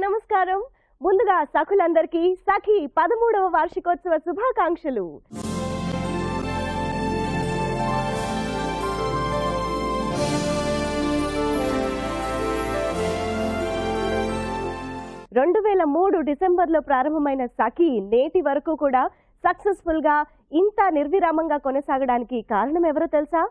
నమస్కారం. ముందుగా సఖులందరికీ సఖి 13వ వార్షికోత్సవ శుభాకాంక్షలు. డిసెంబర్లో ప్రారంభమైన సఖి నేటి వరకు కూడా సక్సెస్ఫుల్ గా ఇంత నిర్విరామంగా కొనసాగడానికి కారణం ఎవరో తెలుసా?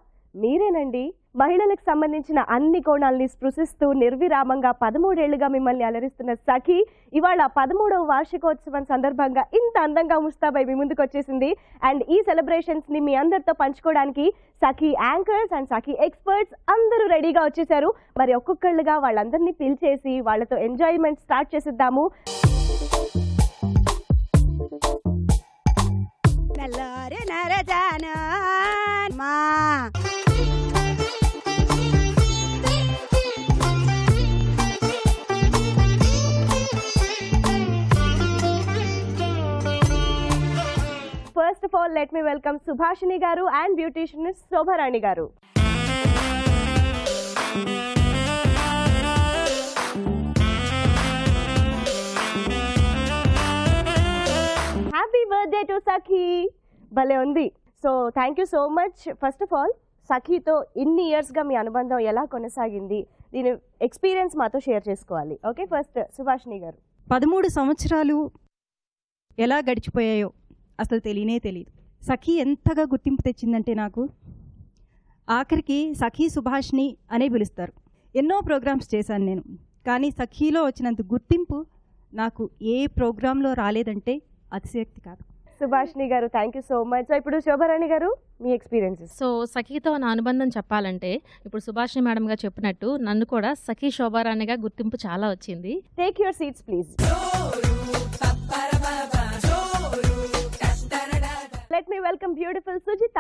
మీరేనండి. మహిళలకు సంబంధించిన అన్ని కోణాలని స్పృశిస్తూ నిర్విరామంగా 13 ఏళ్లుగా మిమ్మల్ని అలరిస్తున్న సఖి ఇవాళ 13వ వార్షికోత్సవం సందర్భంగా ఇంత అందంగా ముస్తాబై మీ ముందుకు వచ్చేసింది. అండ్ ఈ సెలబ్రేషన్స్ ని మీ అందరితో పంచుకోవడానికి Sakhi anchors and Sakhi experts అందరూ రెడీగా వచ్చేసారు. మరి ఒక్కొక్కళ్ళుగా వాళ్ళందరినీ పిలిచేసి వాళ్ళతో ఎంజాయ్మెంట్ స్టార్ట్ చేసిద్దాము. First of all, let me welcome Subhashini garu and beauticianist Shobharani garu. Happy birthday to Sakhi. భలే ఉంది. So thank you so much. First of all సఖితో ఇన్ని ఇయర్స్గా మీ అనుబంధం ఎలా కొనసాగింది, దీని ఎక్స్పీరియన్స్ మాతో షేర్ చేసుకోవాలి. ఓకే, ఫస్ట్ సుభాషిణి గారు. 13 సంవత్సరాలు ఎలా గడిచిపోయాయో అసలు తెలియనే తెలియదు. సఖి ఎంతగా గుర్తింపు తెచ్చిందంటే నాకు ఆఖరికి సఖి సుభాషిణి అనే పిలుస్తారు. ఎన్నో ప్రోగ్రామ్స్ చేశాను నేను, కానీ సఖిలో వచ్చినంత గుర్తింపు నాకు ఏ ప్రోగ్రాంలో రాలేదంటే అతిశయోక్తి కాదు. సుభాషిణి గారు thank you so much. So ఇప్పుడు శోభారాణి గారు మీ ఎక్స్పీరియన్సెస్. సో సఖితో నా అనుబంధం చెప్పాలంటే ఇప్పుడు సుభాషిణి మేడం గారు చెప్పినట్టు నన్ను కూడా సఖి శోభారాణిగా గుర్తింపు చాలా వచ్చింది. Take your seats please. Let me welcome beautiful Sujitha.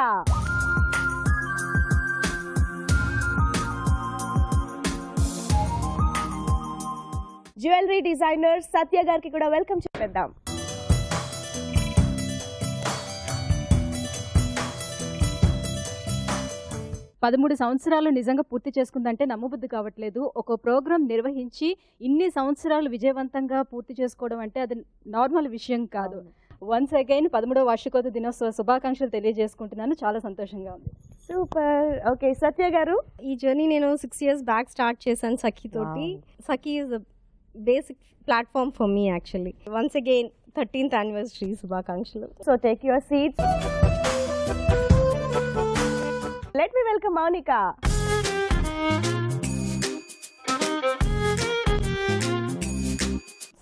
Jewellery designer Satya గారికి కూడా వెల్కమ్ చెప్పేద్దాం. పదమూడు సంవత్సరాలు నిజంగా పూర్తి చేసుకుందంటే నమ్మబుద్ధి కావట్లేదు. ఒక ప్రోగ్రాం నిర్వహించి ఇన్ని సంవత్సరాలు విజయవంతంగా పూర్తి చేసుకోవడం అంటే అది నార్మల్ విషయం కాదు. వన్స్ అగైన్ 13వ వార్షికోత్సవ దినోత్సవ శుభాకాంక్షలు తెలియజేసుకుంటున్నాను. చాలా సంతోషంగా ఉంది. సూపర్. ఓకే, సత్య గారు. ఈ జర్నీ నేను 6 years బ్యాక్ స్టార్ట్ చేశాను సఖి తోటి. Sakhi is basic platform for me actually. Once again 13th anniversary శుభాకాంక్షలు. So take your seats. Let me welcome Mounika.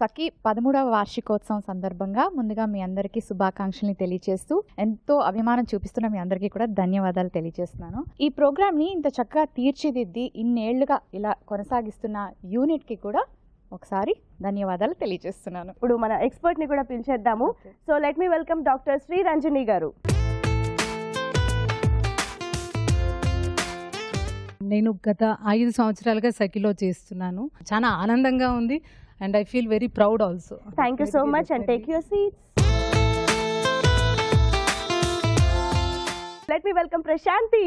Sakhi 13వ వార్షికోత్సవం సందర్భంగా ముందుగా మీ అందరికీ శుభాకాంక్షల్ని తెలియజేస్తూ ఎంతో అభిమానం చూపిస్తున్న మీ అందరికీ కూడా ధన్యవాదాలు తెలియజేస్తున్నాను. ఈ ప్రోగ్రామ్ని ఇంత చక్కగా తీర్చిదిద్ది ఇన్నేళ్లుగా ఇలా కొనసాగిస్తున్న యూనిట్కి కూడా ఒకసారి ధన్యవాదాలు తెలియజేస్తున్నాను. ఇప్పుడు మన ఎక్స్పర్ట్ని కూడా పిలిచేద్దాము. So let me welcome doctor Sri Ranjani garu. నేను గత 5 సంవత్సరాలుగా సఖిలో చేస్తున్నాను. చాలా ఆనందంగా ఉంది and I feel very proud also. Thank you so much and take your seats. Let me welcome Prashanthi.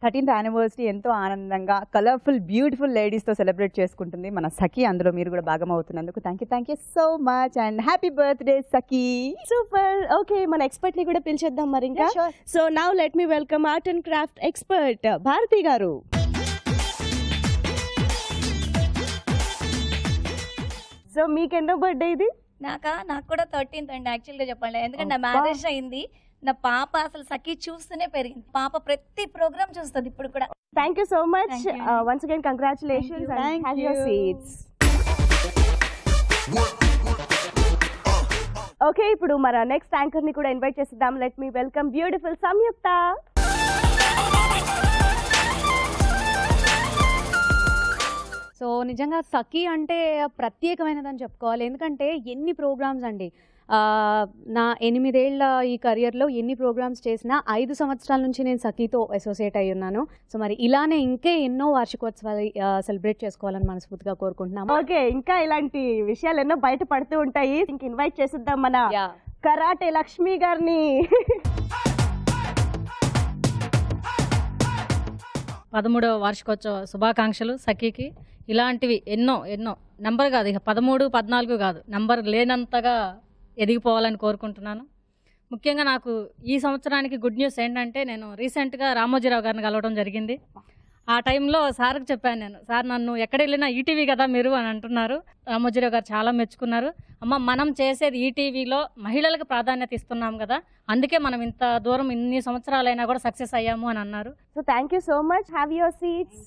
13th anniversary ఎంతో ఆనందంగా కలర్ఫుల్ బ్యూటిఫుల్ లేడీస్తో సెలబ్రేట్ చేసుకుంటుంది మన సఖి. అందులో మీరు కూడా భాగం అవుతున్నందుకు thank you so much and happy birthday Sakhi. Super. Okay, మన ఎక్స్పర్ట్ ని కూడా పిలిచేద్దాం మరి ఇంకా. So now let me welcome art and craft expert Bharathi garu. So మీకెన్నో birthday ఇది? నాకు కూడా 13th అండి యాక్చువల్గా చెప్పండి. ఎందుకంటే నా మ్యారేజ్ అయింది. నా పాప అసలు సఖి చూస్తూనే పెరిగింది. పాప ప్రతి ప్రోగ్రామ్ చూస్తుంది ఇప్పుడు కూడా. Thank you so much. Once again congratulations and have your seats. Okay, ఇప్పుడు మన నెక్స్ట్ యాంకర్ ని కూడా ఇన్వైట్ చేసిద్దాం. Let me welcome beautiful Samyuktha. So నిజంగా సఖి అంటే ప్రత్యేకమైనదని చెప్పుకోవాలి. ఎందుకంటే ఎన్ని ప్రోగ్రామ్స్ అండి, నా 8 ఏళ్ల ఈ కెరియర్లో ఎన్ని ప్రోగ్రామ్స్ చేసినా 5 సంవత్సరాల నుంచి నేను సఖితో అసోసియేట్ అయి ఉన్నాను. సో మరి ఇలానే ఇంకే ఎన్నో వార్షికోత్సవాలు సెలబ్రేట్ చేసుకోవాలని మనస్ఫూర్తిగా కోరుకుంటున్నాము. ఓకే, ఇంకా ఇలాంటి విషయాలు ఎన్నో బయట పడుతూ ఉంటాయి. ఇంక ఇన్వైట్ చేసిద్దాం మన కరాటే లక్ష్మి గారిని. 13వ వార్షికోత్సవ శుభాకాంక్షలు సఖీకి. ఇలాంటివి ఎన్నో ఎన్నో నెంబర్ కాదు, ఇక 13, 14 కాదు, నెంబర్ లేనంతగా ఎదిగిపోవాలని కోరుకుంటున్నాను. ముఖ్యంగా నాకు ఈ సంవత్సరానికి గుడ్ న్యూస్ ఏంటంటే, నేను రీసెంట్గా రామోజీరావు గారిని కలవడం జరిగింది. ఆ టైంలో సార్కి చెప్పాను నేను, సార్ నన్ను ఎక్కడ వెళ్ళినా ఈటీవీ కదా మీరు అని అంటున్నారు. రామోజీరావు గారు చాలా మెచ్చుకున్నారు. అమ్మ, మనం చేసేది ఈటీవీలో మహిళలకు ప్రాధాన్యత ఇస్తున్నాం కదా, అందుకే మనం ఇంత దూరం ఇన్ని సంవత్సరాలైనా కూడా సక్సెస్ అయ్యాము అని అన్నారు. So thank you so much. Have your seats.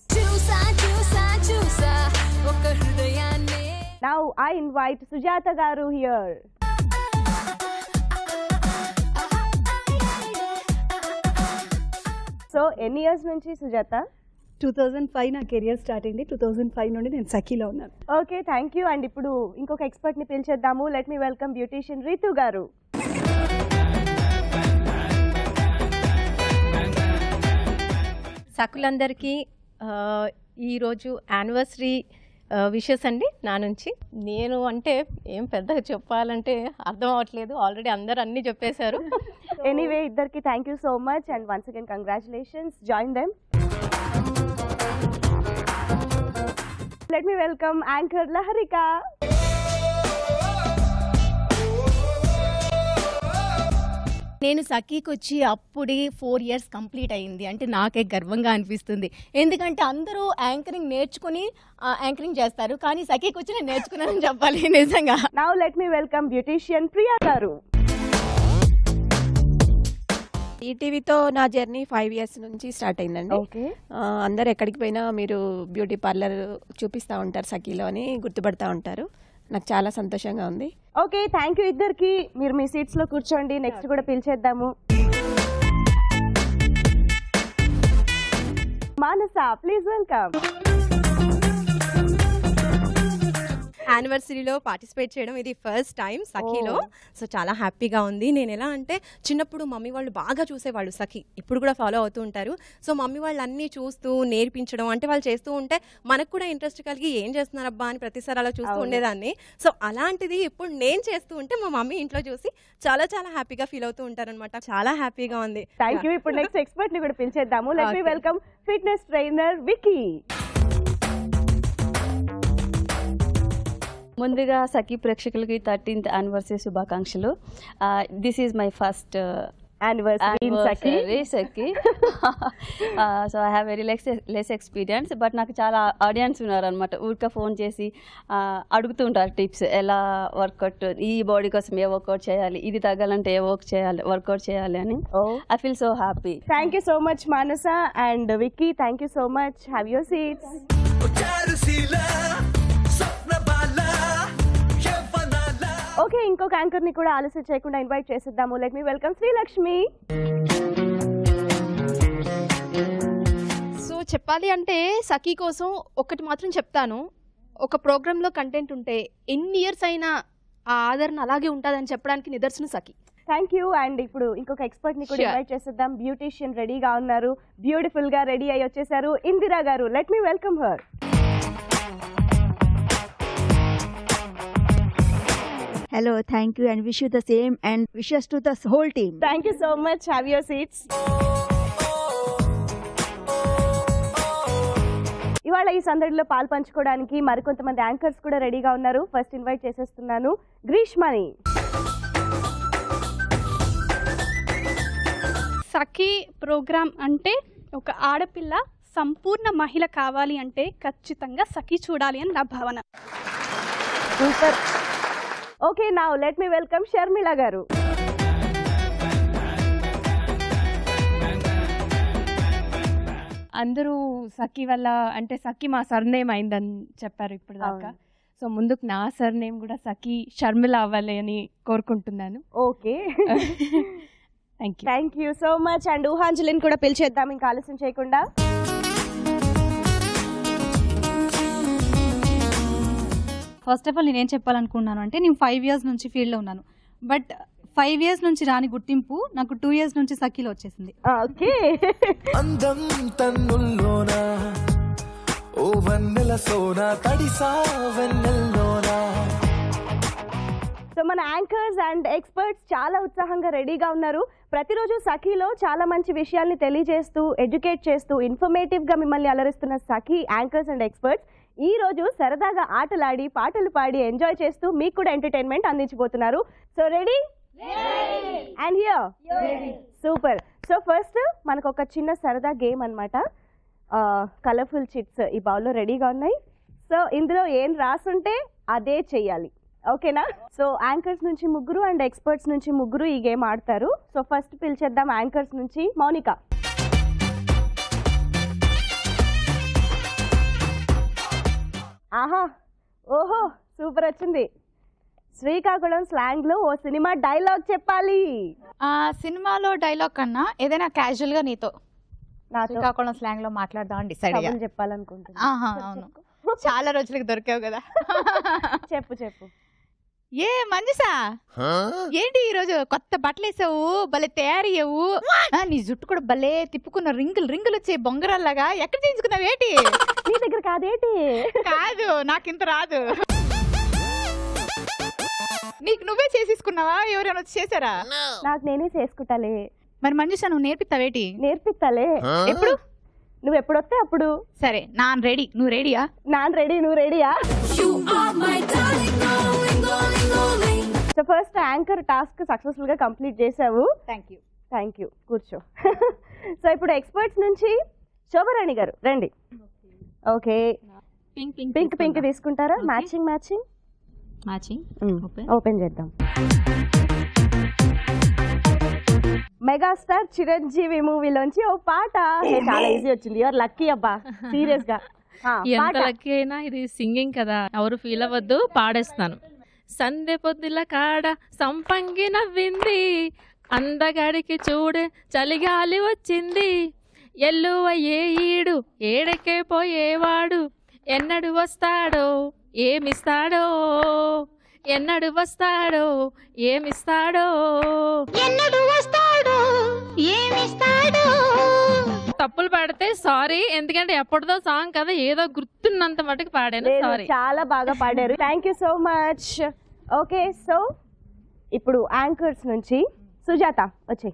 Now I invite Sujatha గారు హియర్. సో ఎన్ని ఇయర్స్ నుంచి సుజాత? 2005 నా కెరియర్ స్టార్ట్ అయింది. 2005 నుండి నేను సఖీలో ఉన్నాను. Okay, thank you. అండ్ ఇప్పుడు ఇంకొక ఎక్స్పర్ట్ ని పిలిచేద్దాము. Let me welcome beautician Ritu garu. సఖులందరికీ ఈరోజు యానివర్సరీ విషెస్ అండి నా నుంచి. నేను అంటే ఏం పెద్దగా చెప్పాలంటే అర్థం అవ్వట్లేదు, ఆల్రెడీ అందరు అన్నీ చెప్పేశారు. ఎనీవే, ఇద్దరికి thank you so much and once again congratulations. Join them. Let me welcome anchor Laharika. నేను సఖీకి వచ్చి అప్పుడే 4 years కంప్లీట్ అయింది అంటే నాకే గర్వంగా అనిపిస్తుంది. ఎందుకంటే అందరూ యాంకరింగ్ నేర్చుకుని యాంకరింగ్ చేస్తారు, కానీ సఖీకి వచ్చి నేను నేర్చుకున్నానని చెప్పాలి నిజంగా. Now let me welcome beautician Priya గారు. ఈటీవీతో నా జర్నీ 5 years నుంచి స్టార్ట్ అయిందండి. అందరు ఎక్కడికి పోయినా మీరు బ్యూటీ పార్లర్ చూపిస్తూ ఉంటారు సఖీలో అని గుర్తుపడతా ఉంటారు. నాకు చాలా సంతోషంగా ఉంది. ఓకే, థ్యాంక్ యూ ఇద్దరికి. మీరు మీ సీట్స్ లో కూర్చోండి. నెక్స్ట్ కూడా పిలిచేద్దాము. మానస, ప్లీజ్ వెల్కమ్. యానివర్సరీలో పార్టిసిపేట్ చేయడం ఇది ఫస్ట్ టైం సఖీలో. సో చాలా హ్యాపీగా ఉంది. నేను ఎలా అంటే చిన్నప్పుడు మమ్మీ వాళ్ళు బాగా చూసేవాళ్ళు సఖీ, ఇప్పుడు కూడా ఫాలో అవుతూ ఉంటారు. సో మమ్మీ వాళ్ళు అన్నీ చూస్తూ నేర్పించడం అంటే వాళ్ళు చేస్తూ ఉంటే మనకు కూడా ఇంట్రెస్ట్ కలిగి ఏం చేస్తున్నారబ్బా అని ప్రతిసారి అలా చూస్తూ ఉండేదాన్ని. సో అలాంటిది ఇప్పుడు నేను చేస్తూ ఉంటే మా మమ్మీ ఇంట్లో చూసి చాలా చాలా హ్యాపీగా ఫీల్ అవుతూ ఉంటారు అనమాట. చాలా హ్యాపీగా ఉంది. Thank you. ఇప్పుడు నెక్స్ట్ ఎక్స్పర్ట్ ని కూడా పిలిచేద్దాము. Let me welcome fitness trainer Vicky. ముందుగా సఖీ ప్రేక్షకులకి 13th యానివర్సరీ శుభాకాంక్షలు. This is my first anniversary Sakhi. So I have very less experience, but నాకు చాలా ఆడియన్స్ ఉన్నారనమాట. ఊరికే ఫోన్ చేసి అడుగుతూ ఉంటారు టిప్స్, ఎలా వర్కౌట్, ఈ బాడీ కోసం ఏ వర్కౌట్ చేయాలి, ఇది తగ్గాలంటే ఏ వర్కౌట్ చేయాలి అని. I feel so happy. Thank you so much Manasa and Vicky. Thank you so much. Have your seats. Okay, ఇంకొక యాంకర్ ని కూడా ఆలస్యం చేయకుండా ఇన్వైట్ చేసేద్దాము. Let me welcome Sreelakshmi. So చెప్పాలి అంటే సఖీ కోసం ఒకటి మాత్రం చెప్తాను, ఒక ప్రోగ్రాంలో కంటెంట్ ఉంటే ఎన్ని ఇయర్స్ అయినా ఆ ఆదరణ అలాగే ఉంటుందని చెప్పడానికి నిదర్శనం సఖీ. Thank you. అండ్ ఇప్పుడు ఇంకొక ఎక్స్పర్ట్ ని కూడా ఇన్వైట్ చేసేద్దాం. బ్యూటీషియన్ రెడీగా ఉన్నారు, బ్యూటిఫుల్ గా రెడీ అయ్యి వచ్చేసారు. ఇందిరా గారు, let me welcome her. Hello, thank you and wish you the same and wishes to the whole team. Thank you so much. Have your seats. ఇవాళ ఈ సందడిలో పాలు పంచుకోవడానికి మరికొంతమంది యాంకర్స్ కూడా రెడీగా ఉన్నారు. ఫస్ట్ ఇన్వైట్ చేసేస్తున్నాను గ్రీష్మని. సఖీ ప్రోగ్రామ్ అంటే ఒక ఆడపిల్ల సంపూర్ణ మహిళ కావాలి అంటే ఖచ్చితంగా సఖీ చూడాలి అని నా భావన. Super. Okay, now let me welcome Sharmila గారు. అందరూ సఖీ వల్ల అంటే సఖీ మా సర్నేమ్ అయిందని చెప్పారు ఇప్పుడు దాకా. సో ముందుకు నా సర్నేమ్ కూడా సఖీ షర్మిల అవ్వాలి అని కోరుకుంటున్నాను. Okay, thank you. Thank you so much. And ఊహాంజలిని కూడా పిలిచేద్దాం ఇంకా ఆలస్యం చేయకుండా. ఫస్ట్ ఆఫ్ ఆల్ నేనేం చెప్పాలనుకున్నాను అంటే, నేను 5 years నుంచి ఫీల్డ్లో ఉన్నాను, బట్ 5 years నుంచి రాని గుర్తింపు నాకు 2 years నుంచి సఖీలో వచ్చేసింది. ఓకే. అందం తన్నుల్లోనా ఓ వన్నెల సోనా తడిసా వెన్నెల్లోనా. సో మన యాంకర్స్ అండ్ ఎక్స్పర్ట్స్ చాలా ఉత్సాహంగా రెడీగా ఉన్నారు. ప్రతిరోజు సఖీలో చాలా మంచి విషయాల్ని తెలియజేస్తూ ఎడ్యుకేట్ చేస్తూ ఇన్ఫర్మేటివ్గా మిమ్మల్ని అలరిస్తున్న సఖీ యాంకర్స్ అండ్ ఎక్స్పర్ట్స్ ఈ రోజు సరదాగా ఆటలాడి పాటలు పాడి ఎంజాయ్ చేస్తూ మీకు కూడా ఎంటర్టైన్మెంట్ అందించబోతున్నారు. So ready and here super. So first మనకు ఒక చిన్న సరదా గేమ్ అన్నమాట. కలర్ఫుల్ చిట్స్ ఈ బౌల్లో రెడీగా ఉన్నాయి. సో ఇందులో ఏం రాసుంటే అదే చెయ్యాలి, ఓకేనా? సో యాంకర్స్ నుంచి ముగ్గురు అండ్ ఎక్స్పర్ట్స్ నుంచి ముగ్గురు ఈ గేమ్ ఆడతారు. సో ఫస్ట్ పిలిచేద్దాం యాంకర్స్ నుంచి మౌనిక. ఆహా, ఓహో సూపర్ వచ్చింది. శ్రీకాకుళం స్లాంగ్ లో ఓ సినిమా డైలాగ్ చెప్పాలి. ఆ సినిమాలో డైలాగ్ కన్నా ఏదైనా క్యాజువల్ గా నీతో శ్రీకాకుళం స్లాంగ్ లో మాట్లాడదాం డిసైడ్ అయ్యా. చెప్పాలనుకుంటున్నా. అవును, చాలా రోజులకి దొరికావు కదా. చెప్పు చెప్పు. ఏ మంజుసా, ఏంటి ఈ రోజు కొత్త బట్టలు వేసావు, భలే తయారయ్యావు, నీ జుట్టు కూడా భలే తిప్పుకున్న రింగులు వచ్చే బొంగరాల్లాగా, ఎక్కడ చేయించుకున్నావు ఏంటి? నీ దగ్గర కాదేటి? కాదు, నాకింత రాదు. నీకు నువ్వే చేసేసుకున్నావా, ఎవరైనా వచ్చి చేశారా? నాకు నేనే చేసుకుంటాలే. మరి మంజుసా నువ్వు నేర్పిస్తావేటి? నేర్పిస్తాలే. ఎప్పుడు? నువ్వు ఎప్పుడొస్తే అప్పుడు. సరే, నాన్ రెడీ, నువ్వు రెడీయా? నాన్ రెడీ, నువ్వు రెడీయా? So first anchor task successful గా కంప్లీట్ చేసావు. Thank you. కూర్చో. సో ఇప్పుడు ఎక్స్పర్ట్స్ నుంచి శోభరాణి గారు రండి. ఓకే, పింక్ పింక్ తీసుకుంటారా? మ్యాచింగ్ ఓపెన్ చేద్దాం. మెగాస్టార్ చిరంజీవి మూవీలోంచి ఓ పాట. చాలా ఈజీ వచ్చింది. యువర్ లక్కీ అబ్బా, సీరియస్ గా. ఎంత లక్కీ అయినా ఇది సింగింగ్ కదా, ఎవరు ఫీల్ అవ్వద్దు, పాడేస్తాను. సందె పొద్దుల కాడ సంపంగి నవ్వింది, అందగాడికి చూడే చలిగాలి వచ్చింది, ఎల్లువ ఏ ఈడు ఏడెక్కే పోయేవాడు, ఎన్నడు వస్తాడో ఏమిస్తాడో, ఎన్నడు వస్తాడో ఏమిస్తాడో, ఎన్నడు వస్తాడో ఏమిస్తాడో. తప్పులు పాడితే సారీ, ఎందుకంటే ఎప్పటిదో సాంగ్ కదా, ఏదో గుర్తున్నంత మటుకు పాడాను, సారీ. చాలా బాగా పాడారు. Thank you so much. Okay, so ఇప్పుడు యాంకర్స్ నుంచి సుజాత వచ్చే.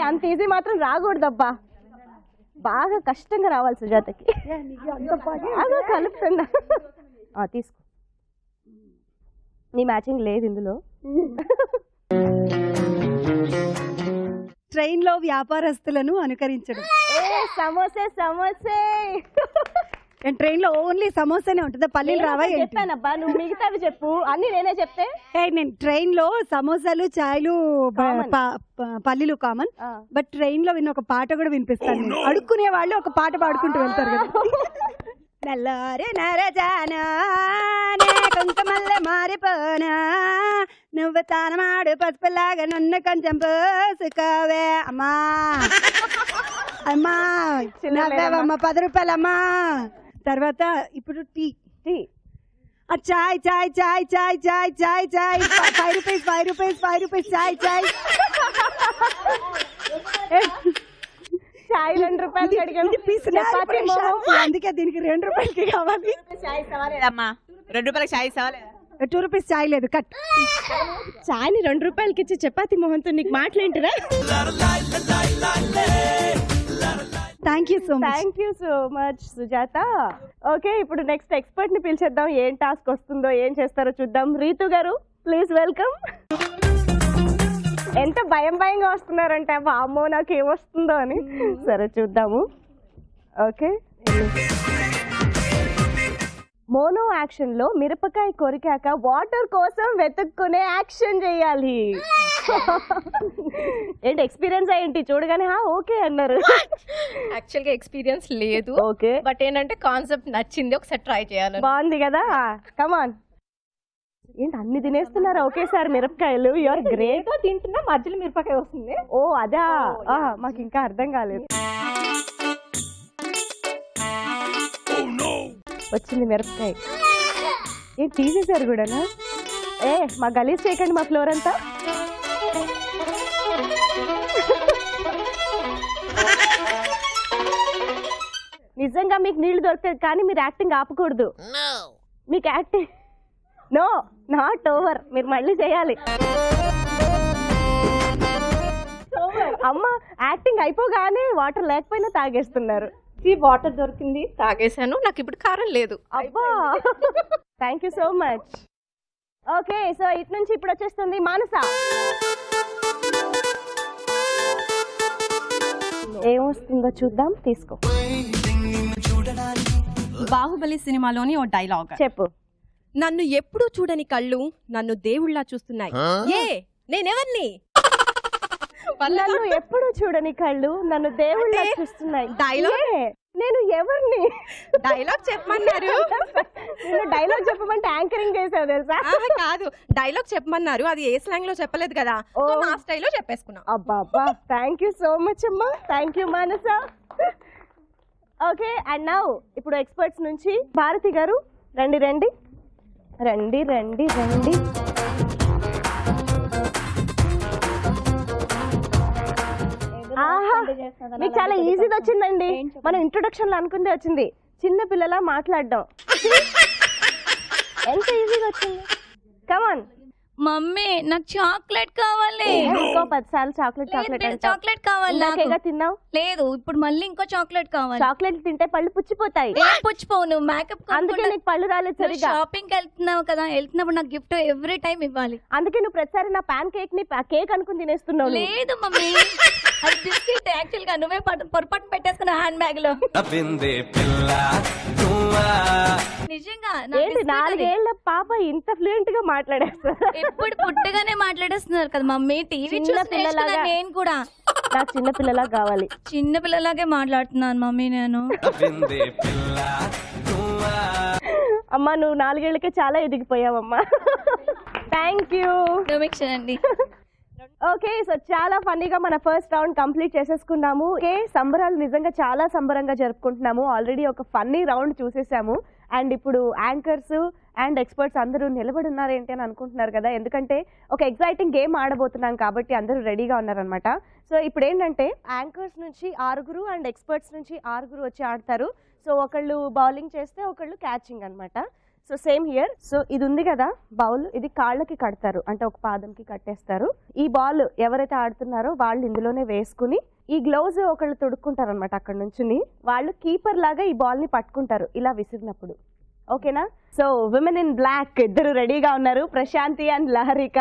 అంత ఈజీ మాత్రం రాకూడదబ్బా, బాగా కష్టంగా రావాలి సుజాతకి. బాగా కలుపుతుందా? తీసుకో. నీ మ్యాచింగ్ లేదు ఇందులో. ట్రైన్ లో వ్యాపారస్తులను అనుకరించడం. సమోసే సమోసే. ట్రైన్ లో ఓన్లీ సమోసానే ఉంటుందా? పల్లీలు రావా? చెప్పానబ్బా, నువ్వు మిగతావి చెప్పు. అన్ని నేనే చెప్తే. నేను ట్రైన్ లో సమోసాలు, చాయ్లు, పల్లీలు కామన్. బట్ ట్రైన్ లో విన్న ఒక పాట కూడా వినిపిస్తాను. అడుక్కునే వాళ్ళు ఒక పాట పాడుకుంటూ వెళ్తారు కదా. నల్లారే నరజానా కుంకుమల్లె మారిపోనా, నువ్వు తానమాడు పసుపులాగా నన్ను కొంచెం పోసుకోవే అమ్మా. అమ్మా నవ్వేవమ్మా, 10 రూపాయలమ్మా. తర్వాత ఇప్పుడు టీ. చాయ్ చాయ్ చాయ్ చాయ్ చాయ్ చాయ్ చాయ్ 5 రూపీస్ 5 రూపీస్ 5 రూపీస్ చాయ్ చాయ్. చాయ్ 2 రూపాయలు అడిగాను. అందుకే దీనికి 2 రూపాయలకి కావాలి. అమ్మా 2 రూపాయలకి చాయ్ ఇస్తావా? 2 రూపీస్ చాయ్ లేదు, కట్. చాయ్ని 2 రూపాయలకి ఇచ్చి చపాతి మొహంతో నీకు మాటలేంటిరా? Thank you so much Sujatha. Okay, ఇప్పుడు నెక్స్ట్ ఎక్స్పర్ట్ ని పిలిచేద్దాం. ఏం టాస్క్ వస్తుందో, ఏం చేస్తారో చూద్దాం. రీతు గారు ప్లీజ్ వెల్కమ్. ఎంత భయంగా వస్తున్నారంటే అమ్మో నాకు ఏమొస్తుందో అని. సరే చూద్దాము. ఓకే, మోనో యాక్షన్ లో మిరపకాయ కొరికాక వాటర్ కోసం వెతుక్కునే యాక్షన్ చేయాలి. ఏంటి ఎక్స్పీరియన్స్ ఏంటి? చూడగానే ఓకే అన్నారు. యాక్చువల్ గా ఎక్స్పీరియన్స్ లేదు, బట్ ఏంటంటే కాన్సెప్ట్ నచ్చింది, ఒకసారి ట్రై చేయాలి. బాగుంది కదా, కమాన్. ఏంటి అన్ని తినేస్తున్నారా ఒకేసారి మిరపకాయలు? You are great. తింటున్నా మధ్యలో మిరపకాయ వస్తుంది. ఓ అదా, మాకు ఇంకా అర్థం కాలేదు. వచ్చింది మిరపకాయ. ఏం తీసేశారు కూడానా? మా గలీజ్ చేయకండి మా ఫ్లోర్ అంతా. నిజంగా మీకు నీళ్లు దొరుకుతాయి, కానీ మీరు యాక్టింగ్ ఆపకూడదు. మీకు యాక్టింగ్ నో నాట్ ఓవర్, మీరు మళ్ళీ చేయాలి. అమ్మ యాక్టింగ్ అయిపోగానే వాటర్ లేకపోయినా తాగేస్తున్నారు. వాటర్ దొరికింది, తాగేశాను. నాకు ఇప్పుడు కారం లేదు. అబ్బా, thank you so much. Okay, so ఇటు నుంచి ఇప్పుడు వచ్చేస్తుంది మానస. ఏమొస్తుందో చూద్దాం, తీసుకో. బాహుబలి సినిమాలోని ఓ డైలాగ్ చెప్పు. నన్ను ఎప్పుడూ చూడని కళ్ళు నన్ను దేవుళ్ళ చూస్తున్నాయి. ఏ నేనెవర్ని? నన్ను ఎప్పుడు చూడని కళ్ళు నన్ను దేవుళ్ళ చూస్తున్నాయి. డైలాగ్ నేను ఎవరిని? డైలాగ్ చెప్పమన్నారు. నేను డైలాగ్ చెప్పమంటే యాంకరింగ్ చేసావు తెలుసా? కాదు, డైలాగ్ చెప్పమన్నారు. అది ఏ స్లాంగ్ లో చెప్పలేదు కదా, నా స్టైల్లో చెప్పేసుకున్నా. అబ్బా అబ్బా, థ్యాంక్ యూ సో మచ్ అమ్మా. Thank you Manasa. Okay, and now ఇప్పుడు ఎక్స్పర్ట్స్ నుంచి భారతి గారు రండి రండి రండి రండి రండి. మీకు చాలా ఈజీగా వచ్చిందండి. మనం ఇంట్రొడక్షన్ లో అనుకుందే వచ్చింది. చిన్న పిల్లలా మాట్లాడడం ఎంత ఈజీగా వచ్చింది. కమాన్. మమ్మీ నాకు చాక్లెట్ కావాలి. ఇంకో 10 సార్లు చాక్లెట్ చాక్లెట్ కావాలి. నాకేగా తిన్నావు? లేదు, ఇప్పుడు మళ్ళీ ఇంకో చాక్లెట్ కావాలి. చాక్లెట్ తింటే పళ్ళు పుచ్చిపోతాయి. పుచ్చిపోవు, నువ్వు మేకప్. అందుకే నీకు పళ్ళు రాలేదు సరిగా. షాపింగ్ వెళ్తున్నావు కదా, వెళ్తున్నప్పుడు నాకు గిఫ్ట్ ఎవ్రీ టైం ఇవ్వాలి. అందుకే నువ్వు ప్రతిసారి నా పాన్ కేక్ ని కేక్ అనుకుని తినేస్తున్నావు. లేదు మమ్మీ, అది బిస్కెట్. యాక్చువల్ గా నువ్వే పొరపాటు పెట్టేసుకున్న హ్యాండ్ బ్యాగ్ లో. నిజంగా ఏంటి 4 ఏళ్ల పాప ఇంత ఫ్లూయెంట్ గా మాట్లాడేస్తారు? ఇప్పుడు పుట్టగానే మాట్లాడేస్తున్నారు కదా మమ్మీ. టీవీ చూస్తున్నా నేను కూడా. నాకు చిన్న పిల్లలా కావాలి. చిన్న పిల్లలాగే మాట్లాడుతున్నాను మమ్మీ నేను. అమ్మా నువ్వు 4 ఏళ్ళకే చాలా ఎదిగిపోయావమ్మా. Thank you. అండి. ఓకే, సో చాలా ఫన్నీగా మన ఫస్ట్ రౌండ్ కంప్లీట్ చేసేసుకున్నాము. ఓకే, సంబరాలు నిజంగా చాలా సంబరంగా జరుపుకుంటున్నాము. ఆల్రెడీ ఒక ఫన్నీ రౌండ్ చూసేసాము. అండ్ ఇప్పుడు యాంకర్స్ అండ్ ఎక్స్పర్ట్స్ అందరూ నిలబడి ఉన్నారేంటి అని అనుకుంటున్నారు కదా, ఎందుకంటే ఒక ఎగ్జైటింగ్ గేమ్ ఆడబోతున్నాం కాబట్టి అందరూ రెడీగా ఉన్నారనమాట. సో ఇప్పుడు ఏంటంటే యాంకర్స్ నుంచి 6 అండ్ ఎక్స్పర్ట్స్ నుంచి 6 వచ్చి ఆడతారు. సో ఒకళ్ళు బౌలింగ్ చేస్తే ఒకళ్ళు క్యాచింగ్ అనమాట. So same here. సో ఇది ఉంది కదా బౌల్, ఇది కాళ్ళకి కడతారు, అంటే ఒక పాదంకి కట్టేస్తారు. ఈ బాల్ ఎవరైతే ఆడుతున్నారో వాళ్ళు ఇందులోనే వేసుకుని ఈ గ్లౌజ్ ఒకళ్ళు తొడుక్కుంటారు అనమాట. అక్కడ నుంచి వాళ్ళు కీపర్ లాగా ఈ బాల్ ని పట్టుకుంటారు ఇలా విసిరినప్పుడు. ఓకేనా? సో విమెన్ ఇన్ బ్లాక్ ఇద్దరు రెడీగా ఉన్నారు, Prashanthi and Laharika.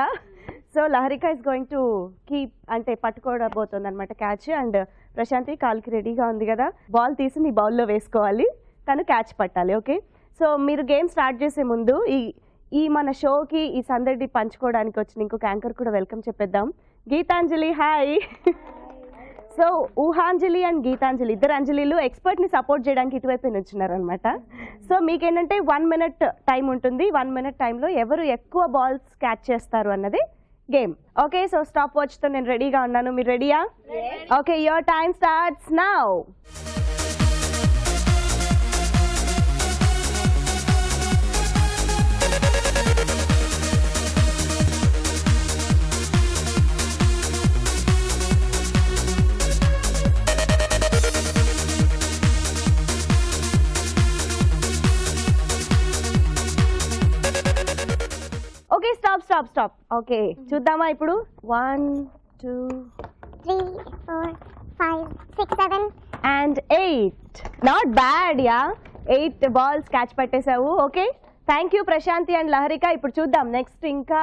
So Laharika is going to keep, అంటే పట్టుకోబోతుంది అనమాట క్యాచ్. అండ్ ప్రశాంతి కాలుకి రెడీగా ఉంది కదా, బాల్ తీసి నీ బౌల్లో వేసుకోవాలి, తను క్యాచ్ పట్టాలి. ఓకే, సో మీరు గేమ్ స్టార్ట్ చేసే ముందు ఈ మన షోకి ఈ సందడి పంచుకోవడానికి వచ్చిన ఇంకొక యాంకర్ కూడా వెల్కమ్ చెప్పేద్దాం. Geethanjali, hi. So Oohanjali and Geethanjali ఇద్దరు అంజలిలు ఎక్స్పర్ట్ని సపోర్ట్ చేయడానికి ఇటువైపు నుంచున్నారు అనమాట. సో మీకేంటంటే 1 minute టైం ఉంటుంది. 1 minute టైంలో ఎవరు ఎక్కువ బాల్స్ క్యాచ్ చేస్తారు అన్నది గేమ్. ఓకే, సో స్టాప్ వాచ్తో నేను రెడీగా ఉన్నాను, మీరు రెడీయా? Okay, your time starts now. Okay, stop. Okay, చూద్దామా ఇప్పుడు? 1 2 3 4 5 6 7 and 8. Not bad ya, 8 balls catch పట్టేశావు. Okay, thank you Prashanthi and Laharika. ఇప్పుడు చూద్దాం నెక్స్ట్ ఇంకా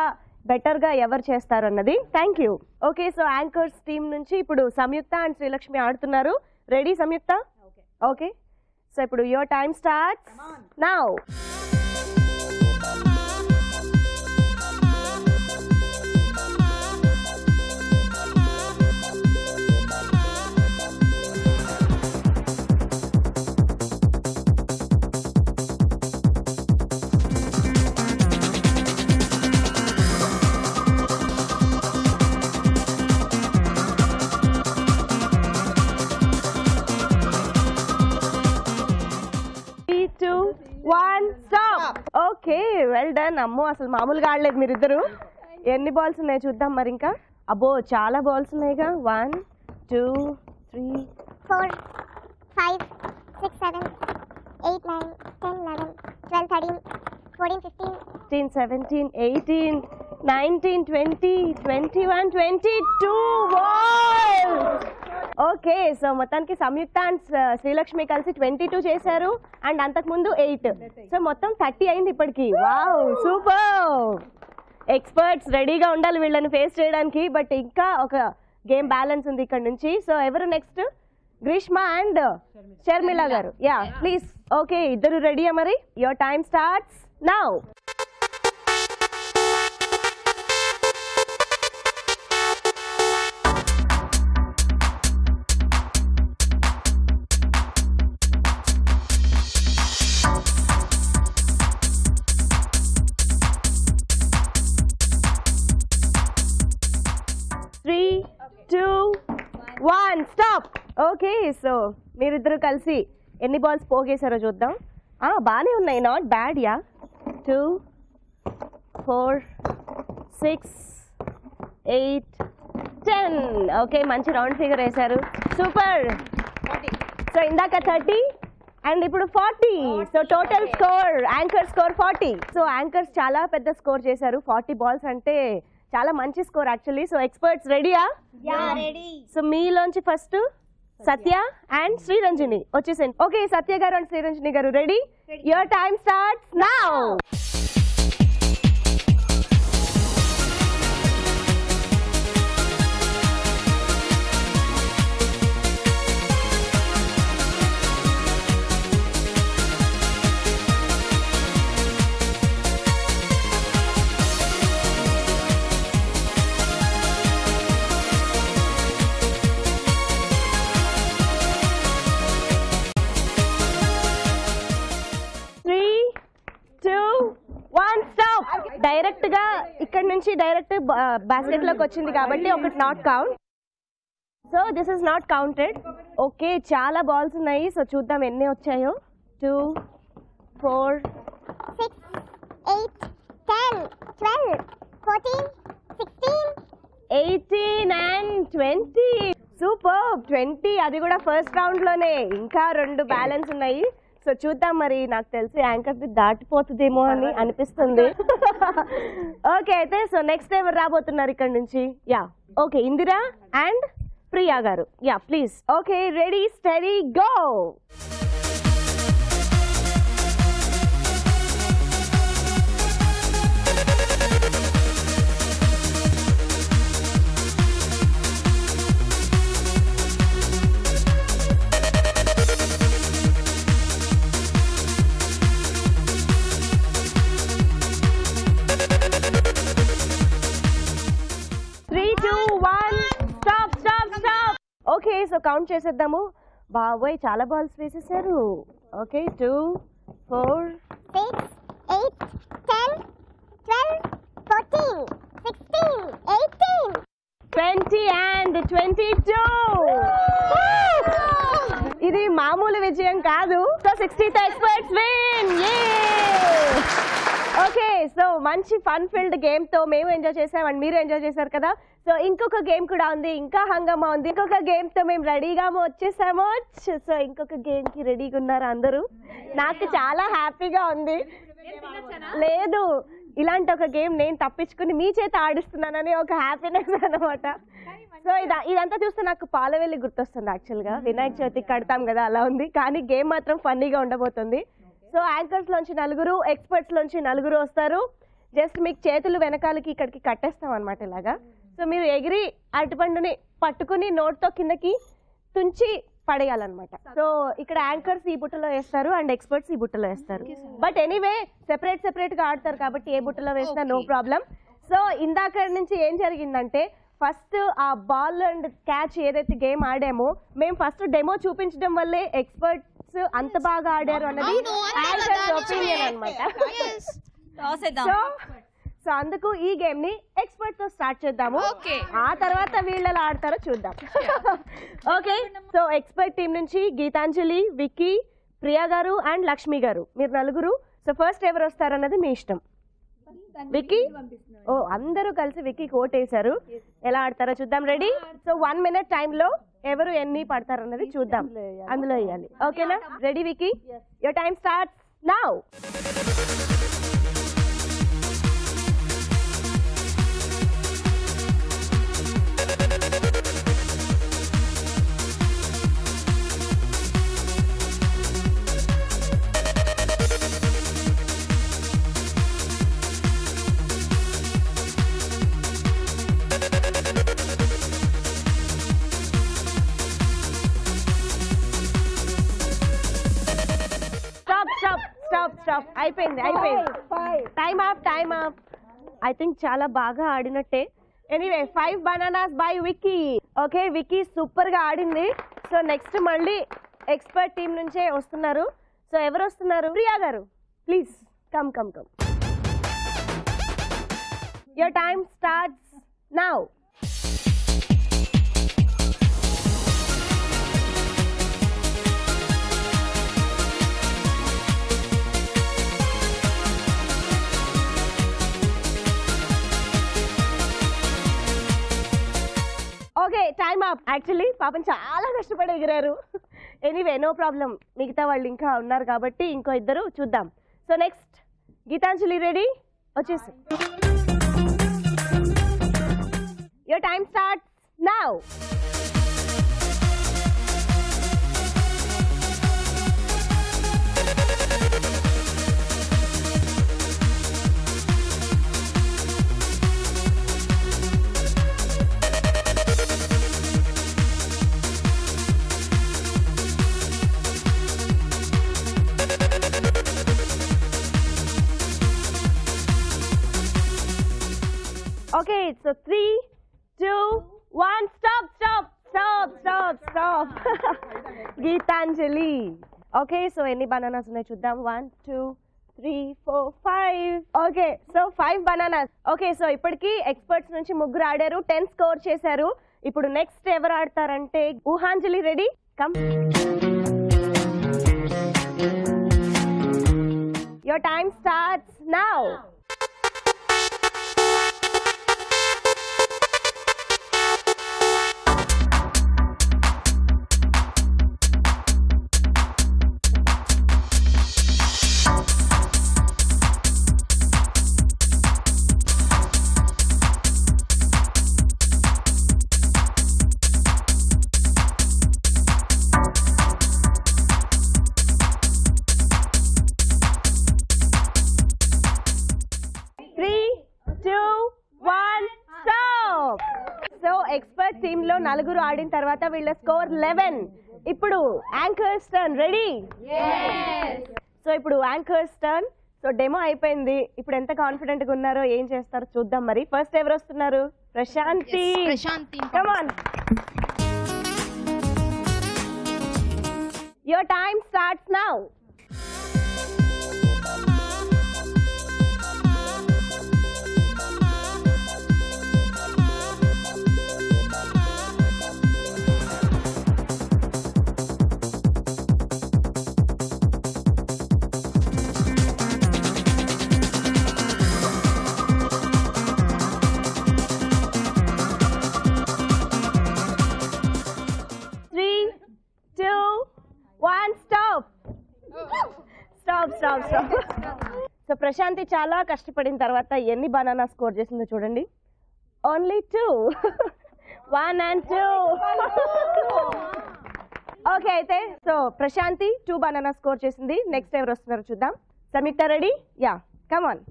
బెటర్గా ఎవరు చేస్తారు అన్నది. Thank you. Okay, so anchors team నుంచి ఇప్పుడు సంయుక్త అండ్ శ్రీలక్ష్మి ఆడుతున్నారు. రెడీ సంయుక్త? ఓకే, సో ఇప్పుడు your time starts now. Okay, well done. అమ్మో అసలు మామూలుగా ఆడలేదు మీరిద్దరు. ఎన్ని బాల్స్ ఉన్నాయో చూద్దాం మరి. ఇంకా అబ్బో చాలా బాల్స్ ఉన్నాయిగా. 1 2 3 4 5 6 7 8 9 10 11 12 13 16, 17, 18, 19, 20, 21, 22 balls. ఓకే, సో మొత్తానికి సంయుక్త అండ్ శ్రీలక్ష్మి కలిసి 22 చేశారు అండ్ అంతకుముందు 8. సో మొత్తం 30 అయింది ఇప్పటికి. Wow, super. ఎక్స్పర్ట్స్ రెడీగా ఉండాలి వీళ్ళని ఫేస్ చేయడానికి. బట్ ఇంకా ఒక గేమ్ బ్యాలెన్స్ ఉంది ఇక్కడ నుంచి. సో ఎవరు నెక్స్ట్? గ్రీష్మ అండ్ షర్మిల గారు. Ya please. ఓకే, ఇద్దరు రెడీయా మరి? Your time starts now. Stop. Okay, so మీరిద్దరు కలిసి ఎన్ని బాల్స్ పోగేశారో చూద్దాం. బాగానే ఉన్నాయి, నాట్ బ్యాడ్. యా 2, 4, 6, 8, 10. ఓకే, మంచి రౌండ్ ఫిగర్ వేశారు. సూపర్. సో ఇందాక 30 అండ్ ఇప్పుడు 40. So total score, anchor score 40. So anchors చాలా పెద్ద స్కోర్ చేశారు. 40 బాల్స్ అంటే చాలా మంచి స్కోర్ యాక్చువల్లీ. సో ఎక్స్పర్ట్స్ రెడీయా? సో మీలోంచి ఫస్ట్ సత్య అండ్ శ్రీరంజని వచ్చేసండి. ఓకే, సత్య గారు అండ్ శ్రీరంజని గారు ready? Your time starts now. Direct గా ఇక్కడ నుంచి డైరెక్ట్ బాస్కెట్ లోకి వచ్చింది కాబట్టి ఒకటి not count. So this is not counted. Okay, చాలా బాల్స్ ఉన్నాయి. సో చూద్దాం ఎన్ని వచ్చాయో. 2, 4, 6, 8, 10, 12, 14, 16, 18 and 20. సూపర్. 20, అది కూడా ఫస్ట్ రౌండ్ లోనే. ఇంకా 2 బ్యాలెన్స్ ఉన్నాయి. సో చూద్దాం మరి. నాకు తెలిసి యాంకర్ దాటిపోతుందేమో అని అనిపిస్తుంది. ఓకే, అయితే సో నెక్స్ట్ ఎవరు రాబోతున్నారు ఇక్కడ నుంచి? Ya okay, Indira and Priya garu. Ya please. Okay, ready steady go. 3, 2, 1 stop stop stop. Okay, so count చేసేద్దాము. బాబోయ్, చాలా బాల్స్ వేసేసారు. Okay, 2, 4, 6, 8, 10, 12, 14, 16, 18, 20 and 22. ఇది మామూలు విజయం కాదు. So 60th experts win. Okay, so మంచి ఫన్ ఫిల్డ్ గేమ్ తో మేము ఎంజాయ్ చేసాం అండ్ మీరు ఎంజాయ్ చేశారు కదా. సో ఇంకొక గేమ్ కూడా ఉంది, ఇంకా హంగామా ఉంది. ఇంకొక గేమ్ తో మేము రెడీగా వచ్చేసాము. సో ఇంకొక గేమ్ కి రెడీగా ఉన్నారు అందరూ. నాకు చాలా హ్యాపీగా ఉంది. లేదు, ఇలాంటి ఒక గేమ్ నేను తప్పించుకుని మీ చేత ఆడిస్తున్నానని ఒక హ్యాపీనెస్ అన్నమాట. సో ఇదంతా చూస్తే నాకు పాలవెల్లి గుర్తొస్తుంది యాక్చువల్గా. వినాయక చవితికి కడతాం కదా, అలా ఉంది. కానీ గేమ్ మాత్రం ఫన్నీగా ఉండబోతుంది. సో యాంకర్స్ లోంచి 4, ఎక్స్పర్ట్స్ లోంచి 4 వస్తారు. జస్ట్ మీకు చేతులు వెనకాలకి ఇక్కడికి కట్టేస్తాం అనమాట ఇలాగా. సో మీరు ఎగిరి అరటిపండుని పట్టుకుని నోట్తో కిందకి తుంచి పడేయాలన్నమాట. సో ఇక్కడ యాంకర్స్ ఈ బుట్టలో వేస్తారు అండ్ ఎక్స్పర్ట్స్ ఈ బుట్టలో వేస్తారు. బట్ ఎనీవే సెపరేట్ గా ఆడతారు కాబట్టి ఏ బుట్టలో వేసినా నో ప్రాబ్లం. సో ఇందాక నుంచి ఏం జరిగిందంటే, ఫస్ట్ ఆ బాల్ అండ్ క్యాచ్ ఏదైతే గేమ్ ఆడామో మేము ఫస్ట్ డెమో చూపించడం వల్లే ఎక్స్పర్ట్స్ అంత బాగా ఆడారు అన్నది యాంకర్స్ ఒపీనియన్ అన్నమాట. సో అందుకు ఈ గేమ్ ని ఎక్స్పర్ట్ తో స్టార్ట్ చేద్దాము. ఆ తర్వాత వీళ్ళు ఎలా ఆడతారో చూద్దాం. ఓకే, సో ఎక్స్పర్ట్ టీం నుంచి గీతాంజలి, విక్కీ, ప్రియా గారు అండ్ లక్ష్మి గారు, మీరు 4. సో ఫస్ట్ ఎవరు వస్తారన్నది మీ ఇష్టం. విక్కీ? ఓ, అందరూ కలిసి విక్కీకి ఓటేశారు. ఎలా ఆడతారో చూద్దాం. రెడీ? సో 1 minute టైంలో ఎవరు ఎన్ని పడతారన్నది చూద్దాం. అందులో వేయాలి. ఓకేనా? Ready Vicky? Your time starts now. అయిపోయింది టైమ్ అప్ ఐ థింక్ చాలా బాగా ఆడినట్టే. Anyway 5 bananas by Vicky. Okay, Vicky super గా ఆడింది. సో నెక్స్ట్ మళ్ళీ ఎక్స్పర్ట్ టీం నుంచే వస్తున్నారు. సో ఎవరు వస్తున్నారు? Priya garu please come. Your time starts now. Okay, time up. Actually పాపం చాలా కష్టపడి ఎగిరారు. ఎనీవే నో ప్రాబ్లం, మిగతా వాళ్ళు ఇంకా ఉన్నారు కాబట్టి ఇంకో ఇద్దరు చూద్దాం. So next Geethanjali ready? వచ్చేసి your time starts now. Okay, so 3, 2, 1 stop. Geethanjali. Okay, so ఎన్ని బనానాస్ ఉన్నాయి చూద్దాం. 1, 2, 3, 4, 5. Okay, so 5 bananas. Okay, so ఇప్పటికి ఎక్స్పర్ట్స్ నుంచి ముగ్గురు ఆడారు, 10 స్కోర్ చేశారు. ఇప్పుడు నెక్స్ట్ ఎవరు ఆడతారంటే Oohanjali. Ready? Come. Your time starts now. Expert team లో 4 ఆడిన తర్వాత వీళ్ళ స్కోర్ 11. ఇప్పుడు యాంకర్స్ టర్న్. రెడీ? సో ఇప్పుడు యాంకర్స్ టర్న్. సో డెమో అయిపోయింది. ఇప్పుడు ఎంత కాన్ఫిడెంట్ గా ఉన్నారో, ఏం చేస్తారో చూద్దాం. మరి ఫస్ట్ ఎవరు వస్తున్నారు? Prashanthi. Come on. Your time starts now. Stop. So Prashanthi చాలా కష్టపడిన తర్వాత ఎన్ని బనానా స్కోర్ చేసిందో చూడండి. ఓన్లీ 2. 1 and 2. ఓకే, అయితే సో ప్రశాంతి 2 బనానా స్కోర్ చేసింది. నెక్స్ట్ ఎవరు వస్తున్నారో చూద్దాం. Samyuktha ready? Ya, come on.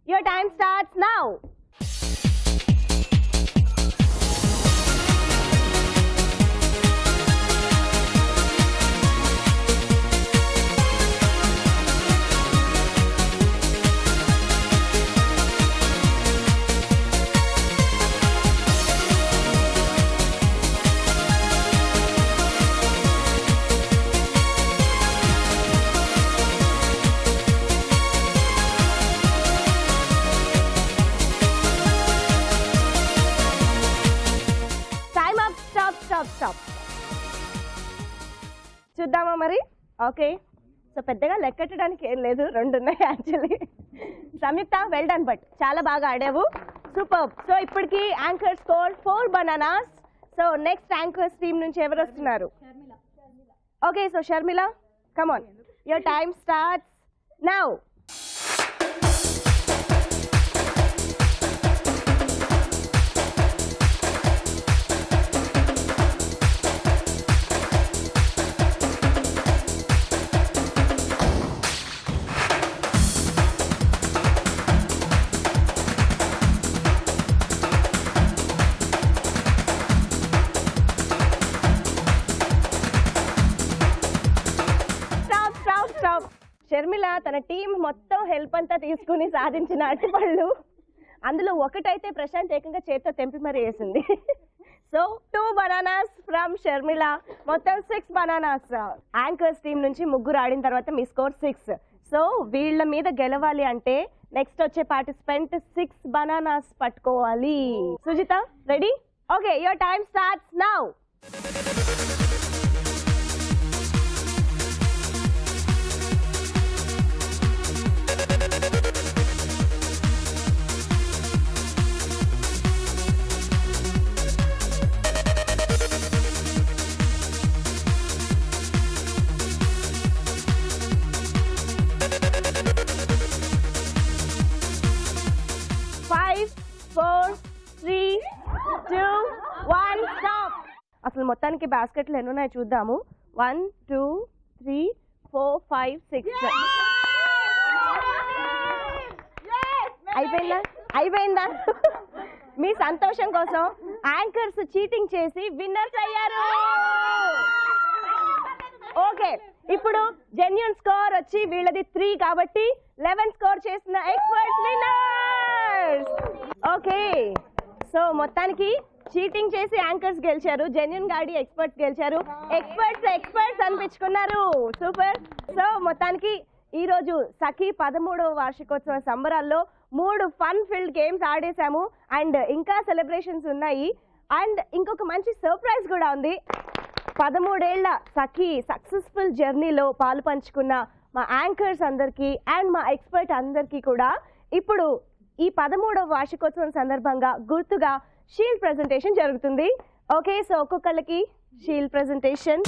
Your time starts now. చూద్దామా మరి? ఓకే, సో పెద్దగా లెక్కెట్టడానికి ఏం లేదు, 2 ఉన్నాయి actually. Samyuktha well done, but చాలా బాగా ఆడావు, సూపర్. సో ఇప్పటికి anchor score 4 bananas. So next anchors team నుంచి ఎవరు వస్తున్నారు? Okay, so Sharmila, come on. Your time starts now. Sharmila తన టీం మొత్తం హెల్ప్ అంతా తీసుకుని సాధించిన అరటిపళ్ళు. అందులో ఒకటైతే ప్రశాంత్ ఏకంగా చేతితో తెంపి మరీ వేసింది. సో 2 బనానాస్ ఫ్రమ్ షర్మిల, మొత్తం 6 బనానాస్. యాంకర్స్ టీం నుంచి ముగ్గురు ఆడిన తర్వాత మీ స్కోర్ 6. సో వీళ్ళ మీద గెలవాలి అంటే నెక్స్ట్ వచ్చే పార్టిసిపెంట్ 6 బనానాస్ పట్టుకోవాలి. Sujitha ready? Okay, your time starts now. అసలు మొత్తానికి బాస్కెట్లు ఎన్ని ఉన్నాయో చూద్దాము. 1 2 3 4 5 6. అయిపోయిందా? మీ సంతోషం కోసం యాంకర్స్ చీటింగ్ చేసి విన్నర్స్ అయ్యారు. ఓకే, ఇప్పుడు జెన్యూన్ స్కోర్ వచ్చి వీళ్ళది 3 కాబట్టి 11 స్కోర్ చేసిన ఎక్స్పర్ట్స్ విన్నర్స్. ఓకే, సో మొత్తానికి చీటింగ్ చేసి యాంకర్స్ గెలిచారు, జెన్యూన్ గాడి ఎక్స్పర్ట్స్ గెలిచారు. ఎక్స్పర్ట్స్ అనిపించుకున్నారు. సూపర్. సో మొత్తానికి ఈ రోజు సఖీ 13వ వార్షికోత్సవ సంబరాల్లో 3 ఫన్ ఫిల్డ్ గేమ్స్ ఆడేశాము. అండ్ ఇంకా సెలబ్రేషన్స్ ఉన్నాయి. అండ్ ఇంకొక మంచి సర్ప్రైజ్ కూడా ఉంది. 13 ఏళ్ల సఖీ సక్సెస్ఫుల్ జర్నీలో పాలు పంచుకున్న మా యాంకర్స్ అందరికీ అండ్ మా ఎక్స్పర్ట్ అందరికీ కూడా ఇప్పుడు ఈ 13వ వార్షికోత్సవం సందర్భంగా గుర్తుగా షీల్డ్ ప్రెజెంటేషన్ జరుగుతుంది. ఓకే, సో ఒక్కొక్కళ్ళకి షీల్డ్ ప్రెజెంటేషన్.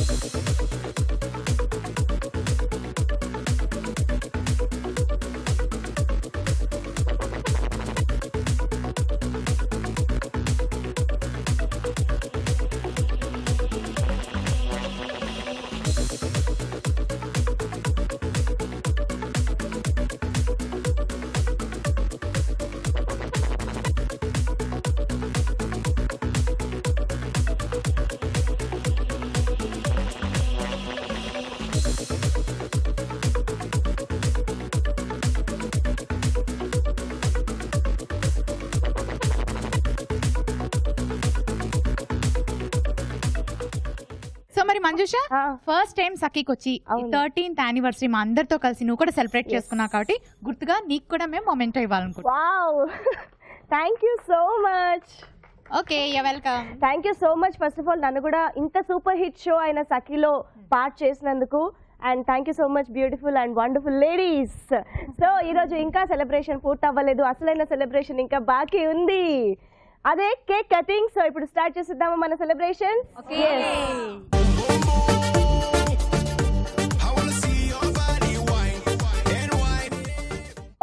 మరి మంజుష, ఫస్ట్ టైం సఖీకి వచ్చి 13th యానివర్సరీ మా అందరితో కలిసి నువ్వు కూడా సెలబ్రేట్ చేసుకున్నావు కాబట్టి గుర్తుగా నీకు కూడా మేము మొమెంటో ఇవ్వాలనుకుంటున్నాం. Wow, thank you so much. Okay, you welcome. Thank you so much. First of all నన్ను కూడా ఇంత సూపర్ హిట్ షో అయిన సఖీలో పార్ట్ చేసినందుకు. And thank you so much beautiful and wonderful ladies. So ఈరోజు ఇంకా సెలబ్రేషన్ పూర్తి అవ్వలేదు, అసలైన సెలబ్రేషన్ ఇంకా బాకీ ఉంది. అదే కేక్ కటింగ్. సో ఇప్పుడు స్టార్ట్ చేసేద్దామా మన celebration?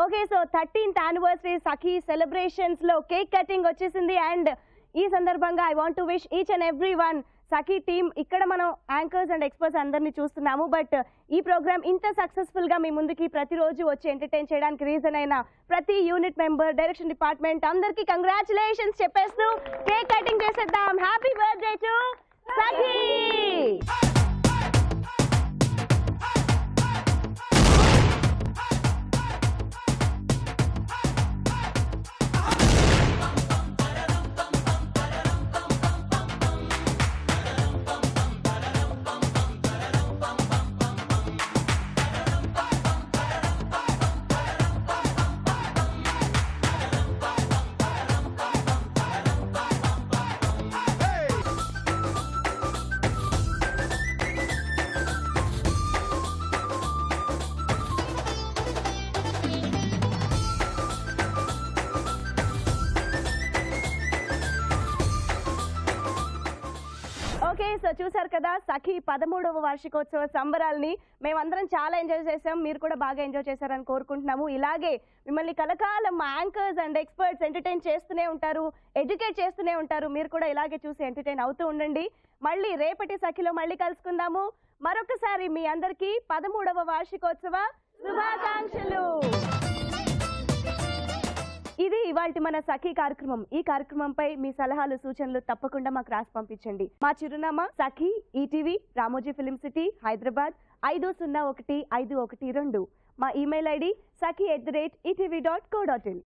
Okay, so 13th anniversary Sakhi celebrations లో కేక్ కటింగ్ వచ్చేసింది. అండ్ ఈ సందర్భంగా I want to wish each and every one Sakhi team. ఇక్కడ మనం యాంకర్స్ అండ్ ఎక్స్పర్ట్స్ అందరినీ చూస్తున్నాము, బట్ ఈ ప్రోగ్రామ్ ఇంత సక్సెస్ఫుల్ గా మీ ముందుకి ప్రతిరోజు వచ్చి ఎంటర్టైన్ చేయడానికి రీజన్ అయిన ప్రతి యూనిట్ మెంబర్, డైరెక్షన్ డిపార్ట్మెంట్ అందరికీ కంగ్రాచులేషన్స్ చెప్పేస్తూ కేక్ కటింగ్ చేసేద్దాం. Happy birthday to Sakhi. Okay, so చూసారు కదా సఖీ 13వ వార్షికోత్సవ సంబరాల్ని. మేమందరం చాలా ఎంజాయ్ చేసాం, మీరు కూడా బాగా ఎంజాయ్ చేశారని కోరుకుంటున్నాము. ఇలాగే మిమ్మల్ని కలకాలం మా యాంకర్స్ అండ్ ఎక్స్పర్ట్స్ ఎంటర్టైన్ చేస్తూనే ఉంటారు, ఎడ్యుకేట్ చేస్తూనే ఉంటారు. మీరు కూడా ఇలాగే చూసి ఎంటర్టైన్ అవుతూ ఉండండి. మళ్ళీ రేపటి సఖీలో మళ్ళీ కలుసుకుందాము. మరొకసారి మీ అందరికీ 13వ వార్షికోత్సవ శుభాకాంక్షలు. ఇది ఇవాల్టి మన సఖీ కార్యక్రమం. ఈ కార్యక్రమంపై మీ సలహాలు, సూచనలు తప్పకుండా మాకు రాసి పంపించండి. మా చిరునామా Sakhi, ETV, Ramoji film city, Hyderabad 501-512. మా ఈమెయిల్ ఐడి saki@etv.co.in.